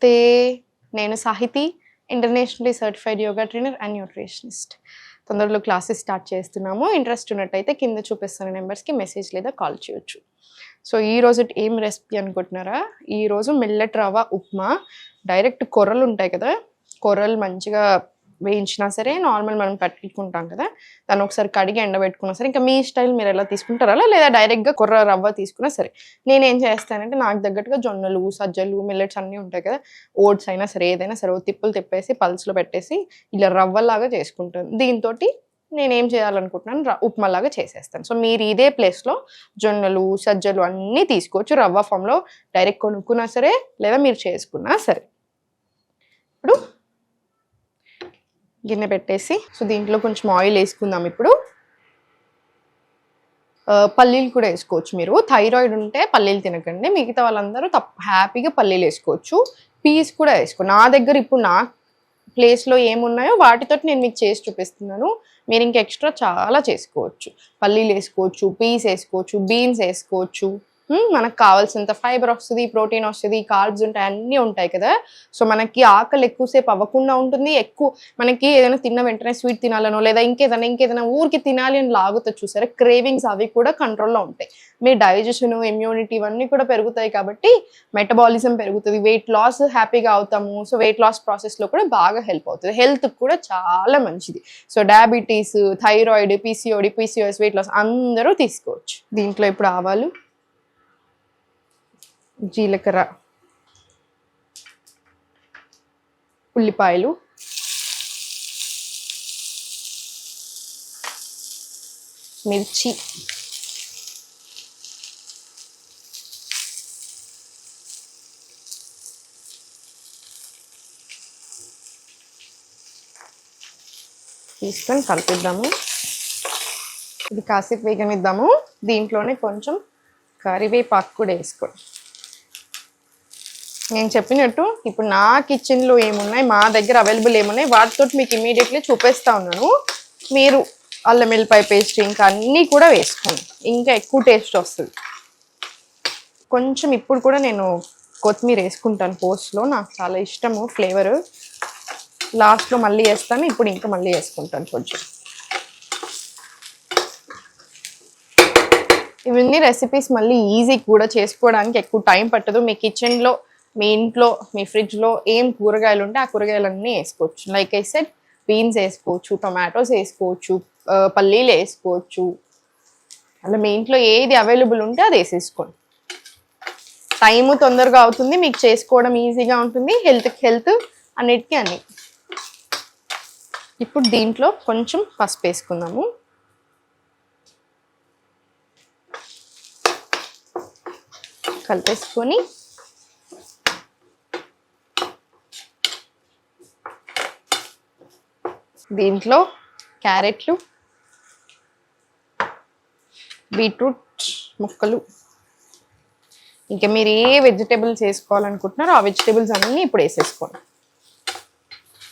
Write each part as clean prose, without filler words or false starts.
నమస్తే, నేను Sahithi, internationally certified yoga trainer and nutritionist. తొందరలో క్లాసెస్ స్టార్ట్ చేస్తున్నాము. ఇంట్రెస్ట్ ఉన్నట్టయితే కింద చూపిస్తున్న నెంబర్స్కి మెసేజ్ లేదా కాల్ చేయొచ్చు. సో ఈరోజు ఏం రెసిపీ అనుకుంటున్నారా? ఈరోజు మిల్లెట్ రవ్వ ఉప్మా. డైరెక్ట్ కొర్రలు ఉంటాయి కదా, కొర్రలు మంచిగా వేయించినా సరే, నార్మల్ మనం పెట్టుకుంటాం కదా, దాన్ని ఒకసారి కడిగి ఎండబెట్టుకున్నా సరే, ఇంకా మీ స్టైల్ మీరు ఎలా తీసుకుంటారా, లేదా డైరెక్ట్గా కొర్ర రవ్వ తీసుకున్నా సరే. నేనేం చేస్తానంటే నాకు తగ్గట్టుగా జొన్నలు, సజ్జలు, మిల్లెట్స్ అన్నీ ఉంటాయి కదా, ఓట్స్ అయినా సరే ఏదైనా సరే తిప్పులు తిప్పేసి పల్స్లో పెట్టేసి ఇలా రవ్వలాగా చేసుకుంటాను. దీంతో నేనేం చేయాలనుకుంటున్నాను, ఉప్మాలాగా చేసేస్తాను. సో మీరు ఇదే ప్లేస్లో జొన్నలు, సజ్జలు అన్నీ తీసుకోవచ్చు. రవ్వ ఫామ్లో డైరెక్ట్ కొనుక్కున్నా సరే, లేదా మీరు చేసుకున్నా సరే. ఇప్పుడు గిన్నె పెట్టేసి, సో దీంట్లో కొంచెం ఆయిల్ వేసుకుందాం. ఇప్పుడు పల్లీలు కూడా వేసుకోవచ్చు. మీరు థైరాయిడ్ ఉంటే పల్లీలు తినకండి, మిగతా వాళ్ళందరూ హ్యాపీగా పల్లీలు వేసుకోవచ్చు. పీస్ కూడా వేసుకో. నా దగ్గర ఇప్పుడు నా ప్లేస్లో ఏమున్నాయో వాటితో నేను మీకు చేసి చూపిస్తున్నాను. మీరు ఇంకా ఎక్స్ట్రా చాలా చేసుకోవచ్చు. పల్లీలు వేసుకోవచ్చు, పీస్ వేసుకోవచ్చు, బీన్స్ వేసుకోవచ్చు. మనకు కావాల్సినంత ఫైబర్ వస్తుంది, ప్రోటీన్ వస్తుంది, కార్బ్స్ ఉంటాయి, అన్నీ ఉంటాయి కదా. సో మనకి ఆకలి ఎక్కువసేపు అవ్వకుండా ఉంటుంది. ఎక్కువ మనకి ఏదైనా తిన్న వెంటనే స్వీట్ తినాలనో లేదా ఇంకేదైనా ఊరికి తినాలి అని లాగుతుంది చూసారా, క్రేవింగ్స్ అవి కూడా కంట్రోల్లో ఉంటాయి. మీ డైజెషన్, ఇమ్యూనిటీ ఇవన్నీ కూడా పెరుగుతాయి కాబట్టి మెటబాలిజం పెరుగుతుంది, వెయిట్ లాస్ హ్యాపీగా అవుతాము. సో వెయిట్ లాస్ ప్రాసెస్లో కూడా బాగా హెల్ప్ అవుతుంది, హెల్త్కి కూడా చాలా మంచిది. So diabetes, thyroid, PCOD, PCOS, weight loss అందరూ తీసుకోవచ్చు. దీంట్లో ఇప్పుడు ఆవాలు, జీలకర్ర, ఉల్లిపాయలు, మిర్చి, తీసుకొని కలిపిద్దాము. ఇది కాసేపు వేగనిద్దాము. దీంట్లోనే కొంచెం కరివేపాకు కూడా వేసుకోండి. నేను చెప్పినట్టు ఇప్పుడు నా కిచెన్లో ఏమున్నాయి, మా దగ్గర అవైలబుల్ ఏమున్నాయి, వాటితో మీకు ఇమీడియట్లీ చూపిస్తూ ఉన్నాను. మీరు అల్లం వెల్లిపాయ పేస్ట్ ఇంకా అన్నీ కూడా వేసుకోండి, ఇంకా ఎక్కువ టేస్ట్ వస్తుంది. కొంచెం ఇప్పుడు కూడా నేను కొత్తిమీర వేసుకుంటాను పోస్ట్లో, నాకు చాలా ఇష్టము ఫ్లేవరు. లాస్ట్లో మళ్ళీ వేస్తాను, ఇప్పుడు ఇంకా మళ్ళీ వేసుకుంటాను కొంచెం. ఇవన్నీ రెసిపీస్ మళ్ళీ ఈజీ కూడా చేసుకోవడానికి, ఎక్కువ టైం పట్టదు. మీ కిచెన్లో, మీ ఇంట్లో, మీ ఫ్రిడ్జ్లో ఏం కూరగాయలు ఉంటే ఆ కూరగాయలన్నీ వేసుకోవచ్చు. లైక్ ఐ సెడ్, బీన్స్ వేసుకోవచ్చు, టొమాటోస్ వేసుకోవచ్చు, పల్లీలు వేసుకోవచ్చు. అలా మీ ఇంట్లో ఏది అవైలబుల్ ఉంటే అది వేసేసుకోండి. టైము తొందరగా అవుతుంది, మీకు చేసుకోవడం ఈజీగా ఉంటుంది, హెల్త్కి హెల్త్, అన్నిటికీ అన్ని. ఇప్పుడు దీంట్లో కొంచెం పసుపు వేసుకుందాము. కలిపేసుకొని దీంట్లో క్యారెట్లు, బీట్రూట్ ముక్కలు, ఇంకా మీరు ఏ వెజిటేబుల్స్ వేసుకోవాలనుకుంటున్నారో ఆ వెజిటేబుల్స్ అన్నీ ఇప్పుడు వేసేసుకోండి.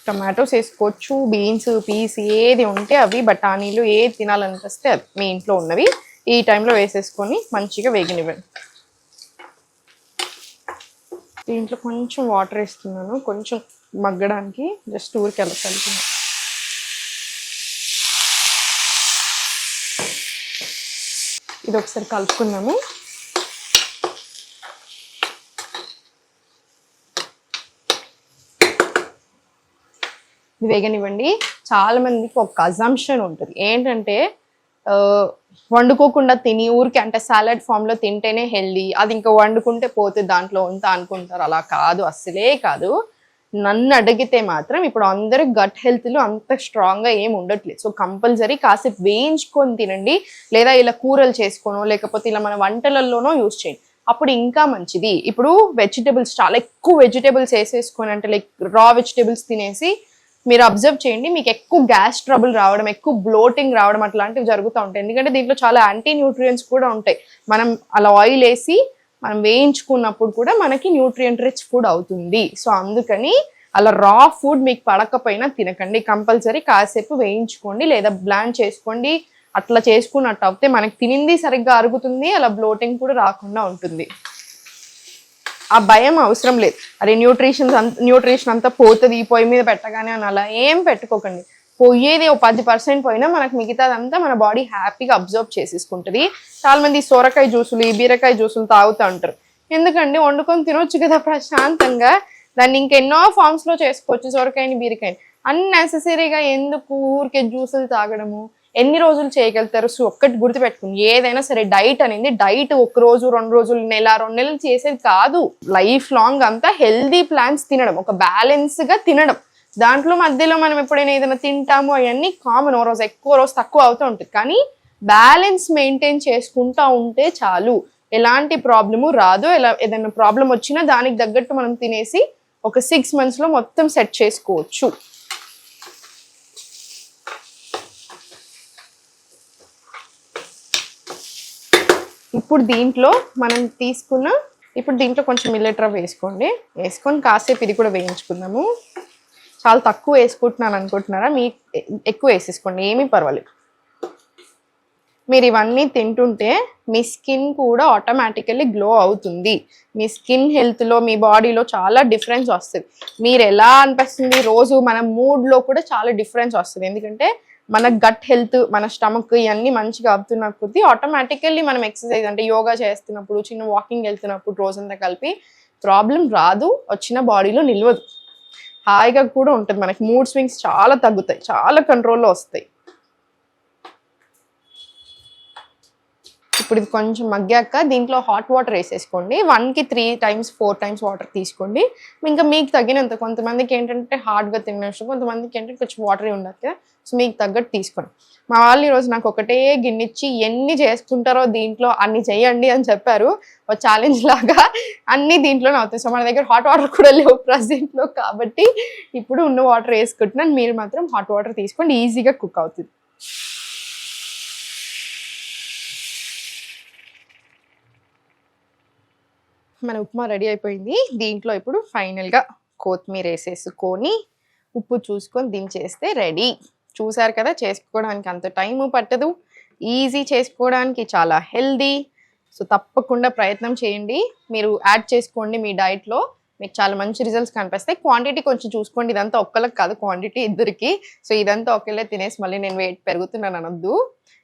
టమాటోస్ వేసుకోవచ్చు, బీన్స్, పీస్ ఏది ఉంటే అవి, బఠానీలు ఏది తినాలనిపిస్తే అది మీ ఇంట్లో ఉన్నవి ఈ టైంలో వేసేసుకొని మంచిగా వేగనివ్వండి. దీంట్లో కొంచెం వాటర్ వేస్తున్నాను, కొంచెం మగ్గడానికి, జస్ట్ ఊరికి అలా కలుపుతున్నాను. ఇది ఒకసారి కలుపుకుందాము. వేగనివ్వండి. చాలా మందికి ఒక అజంప్షన్ ఉంటుంది ఏంటంటే, వండుకోకుండా తిని ఊరికి అంటే సాలడ్ ఫామ్లో తింటేనే హెల్దీ, అది ఇంకా వండుకుంటే పోతే దాంట్లో ఉంతా అనుకుంటారు. అలా కాదు, అస్సలే కాదు. నన్ను అడిగితే మాత్రం ఇప్పుడు అందరూ గట్ హెల్త్లో అంత స్ట్రాంగ్గా ఏమి ఉండట్లేదు. సో కంపల్సరీ కాసేపు వేయించుకొని తినండి, లేదా ఇలా కూరలు చేసుకోనో లేకపోతే ఇలా మన వంటలలోనో యూజ్ చేయండి, అప్పుడు ఇంకా మంచిది. ఇప్పుడు వెజిటేబుల్స్ చాలా ఎక్కువ వెజిటేబుల్స్ వేసేసుకొని, అంటే లైక్ రా వెజిటేబుల్స్ తినేసి మీరు అబ్జర్వ్ చేయండి, మీకు ఎక్కువ గ్యాస్ ట్రబుల్ రావడం, ఎక్కువ బ్లోటింగ్ రావడం అట్లాంటివి జరుగుతూ ఉంటాయి. ఎందుకంటే దీంట్లో చాలా యాంటీ న్యూట్రియంట్స్ కూడా ఉంటాయి. మనం అలా ఆయిల్ వేసి మనం వేయించుకున్నప్పుడు కూడా మనకి న్యూట్రియంట్ రిచ్ ఫుడ్ అవుతుంది. సో అందుకని అలా రా ఫుడ్ మీకు పడకపోయినా తినకండి, కంపల్సరీ కాసేపు వేయించుకోండి లేదా బ్లాండ్ చేసుకోండి. అట్లా చేసుకున్నట్టు అయితే మనకి తినింది సరిగ్గా అరుగుతుంది, అలా బ్లోటింగ్ కూడా రాకుండా ఉంటుంది. ఆ భయం అవసరం లేదు. అరే న్యూట్రిషన్ అంతా పోతుంది ఈ పొయ్యి మీద పెట్టగానే అని అలా ఏం పెట్టుకోకండి. పోయేది ఓ 10% పోయినా మనకు మిగతాదంతా మన బాడీ హ్యాపీగా అబ్జర్వ్ చేసేసుకుంటుంది. చాలా మంది సొరకాయ జ్యూసులు ఈ బీరకాయ జ్యూసులు తాగుతూ ఉంటారు. ఎందుకండి, వండుకొని తినొచ్చు కదా ప్రశాంతంగా. దాన్ని ఇంకెన్నో ఫార్మ్స్ లో చేసుకోవచ్చు సొరకాయని బీరకాయని. అన్నెసెసరీగా ఎందుకు ఊరికే జ్యూసులు తాగడము? ఎన్ని రోజులు చేయగలుగుతారు? సో ఒక్కటి గుర్తుపెట్టుకుని, ఏదైనా సరే డైట్ అనేది డైట్ 1 రోజు 2 రోజులు నెల 2 నెలలు చేసేది కాదు. లైఫ్ లాంగ్ అంతా హెల్దీ ప్లాన్స్ తినడం, ఒక బ్యాలెన్స్ గా తినడం. దాంట్లో మధ్యలో మనం ఎప్పుడైనా ఏదైనా తింటాము అవన్నీ కామన్, ఓ రోజు ఎక్కువ రోజు తక్కువ అవుతూ ఉంటుంది. కానీ బ్యాలెన్స్ మెయింటైన్ చేసుకుంటా ఉంటే చాలు, ఎలాంటి ప్రాబ్లము రాదు. ఏదైనా ప్రాబ్లం వచ్చినా దానికి తగ్గట్టు మనం తినేసి ఒక 6 months లో మొత్తం సెట్ చేసుకోవచ్చు. ఇప్పుడు దీంట్లో కొంచెం మిల్లెట్ రవ్వ వేసుకొని కాసేపు ఇది కూడా వేయించుకుందాము. చాలా తక్కువ వేసుకుంటున్నాను అనుకుంటున్నారా? మీకు ఎక్కువ వేసేసుకోండి, ఏమీ పర్వాలేదు. మీరు ఇవన్నీ తింటుంటే మీ స్కిన్ కూడా ఆటోమేటికల్లీ గ్లో అవుతుంది. మీ స్కిన్ హెల్త్లో, మీ బాడీలో చాలా డిఫరెన్స్ వస్తుంది. మీరు ఎలా అనిపిస్తుంది రోజు, మన మూడ్లో కూడా చాలా డిఫరెన్స్ వస్తుంది. ఎందుకంటే మన గట్ హెల్త్, మన స్టమక్ ఇవన్నీ మంచిగా అవుతున్న కొద్దీ ఆటోమేటికల్లీ మనం ఎక్సర్సైజ్ అంటే యోగా చేస్తున్నప్పుడు, చిన్న వాకింగ్ వెళ్తున్నప్పుడు రోజంతా కలిపి ప్రాబ్లం రాదు, వచ్చిన బాడీలో నిలవదు, హాయిగా కూడా ఉంటుంది. మనకి మూడ్ స్వింగ్స్ చాలా తగ్గుతాయి, చాలా కంట్రోల్లో వస్తాయి. ఇప్పుడు ఇది కొంచెం మగ్గాక దీంట్లో హాట్ వాటర్ వేసేసుకోండి. 1కి 3 times 4 times వాటర్ తీసుకోండి. ఇంకా మీకు తగ్గినంత, కొంతమందికి ఏంటంటే హార్డ్గా తినేసి, కొంతమందికి ఏంటంటే కొంచెం వాటరీ ఉండదు కదా, సో మీకు తగ్గట్టు తీసుకోండి. మా వాళ్ళు ఈరోజు నాకు ఒకటే గిన్నెచ్చి ఎన్ని చేసుకుంటారో దీంట్లో అన్ని చేయండి అని చెప్పారు. ఒక ఛాలెంజ్ లాగా అన్ని దీంట్లోనే అవుతాయి. సో మన దగ్గర హాట్ వాటర్ కూడా లేవు ప్రజెంట్లో, కాబట్టి ఇప్పుడు ఉన్న వాటర్ వేసుకుంటున్నాను. మీరు మాత్రం హాట్ వాటర్ తీసుకోండి, ఈజీగా కుక్ అవుతుంది. మన ఉప్మా రెడీ అయిపోయింది. దీంట్లో ఇప్పుడు ఫైనల్గా కొత్తిమీర వేసేసుకొని ఉప్పు చూసుకొని దించేస్తే రెడీ. చూసారు కదా, చేసుకోవడానికి అంత టైము పట్టదు, ఈజీ చేసుకోవడానికి, చాలా హెల్దీ. సో తప్పకుండా ప్రయత్నం చేయండి, మీరు యాడ్ చేసుకోండి మీ డైట్లో, మీకు చాలా మంచి రిజల్ట్స్ కనిపిస్తాయి. క్వాంటిటీ కొంచెం చూసుకోండి, ఇదంతా ఒక్కళ్ళకి కాదు, క్వాంటిటీ ఇద్దరికి. సో ఇదంతా ఒక్కళ్ళే తినేసి మళ్ళీ నేను వెయిట్ పెరుగుతున్నాను అనొద్దు.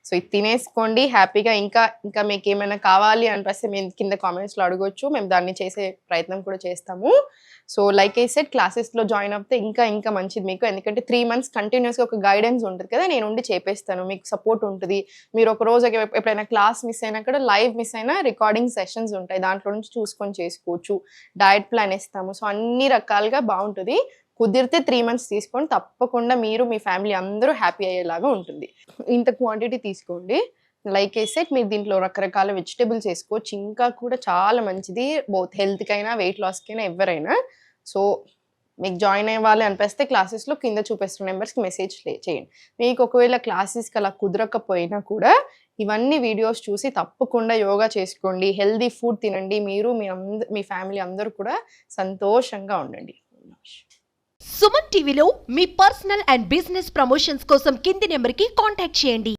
సో ఇది తినేసుకోండి హ్యాపీగా. ఇంకా మీకు ఏమైనా కావాలి అనిపిస్తే మేము కింద కామెంట్స్లో అడగొచ్చు, మేము దాన్ని చేసే ప్రయత్నం కూడా చేస్తాము. సో లైక్ ఐ సెడ్, క్లాసెస్లో జాయిన్ అవుతే ఇంకా మంచిది మీకు. ఎందుకంటే 3 months కంటిన్యూస్గా ఒక గైడెన్స్ ఉంటుంది కదా, నేను ఉండి చేపేస్తాను, మీకు సపోర్ట్ ఉంటుంది. మీరు ఒక రోజు ఎప్పుడైనా క్లాస్ మిస్ అయినా కూడా, లైవ్ మిస్ అయినా రికార్డింగ్ సెషన్స్ ఉంటాయి, దాంట్లో నుంచి చూసుకొని చేసుకోవచ్చు. డయట్ ప్లాన్ ఇస్తాము. సో అన్ని రకాలుగా బాగుంటుంది. కుదిరితే 3 months తీసుకోండి, తప్పకుండా మీరు మీ ఫ్యామిలీ అందరూ హ్యాపీ అయ్యేలాగా ఉంటుంది. ఇంత క్వాంటిటీ తీసుకోండి. లైక్ ఐ సెడ్, మీరు దీంట్లో రకరకాల వెజిటేబుల్స్ వేసుకోవచ్చు, ఇంకా కూడా చాలా మంచిది బోత్ హెల్త్కైనా వెయిట్ లాస్కైనా ఎవరైనా. సో మీకు జాయిన్ అవ్వాలి అనిపిస్తే క్లాసెస్లో కింద చూపిస్తున్న నెంబర్స్కి మెసేజ్ చేయండి. మీకు ఒకవేళ క్లాసెస్కి అలా కుదరకపోయినా కూడా ఇవన్నీ వీడియోస్ చూసి తప్పకుండా యోగా చేసుకోండి, హెల్దీ ఫుడ్ తినండి, మీరు మీ ఫ్యామిలీ అందరూ కూడా సంతోషంగా ఉండండి. సుమన్ టీవీలో మీ పర్సనల్ అండ్ బిజినెస్ ప్రమోషన్స్ కోసం కింది నెంబర్కి కాంటాక్ట్ చేయండి.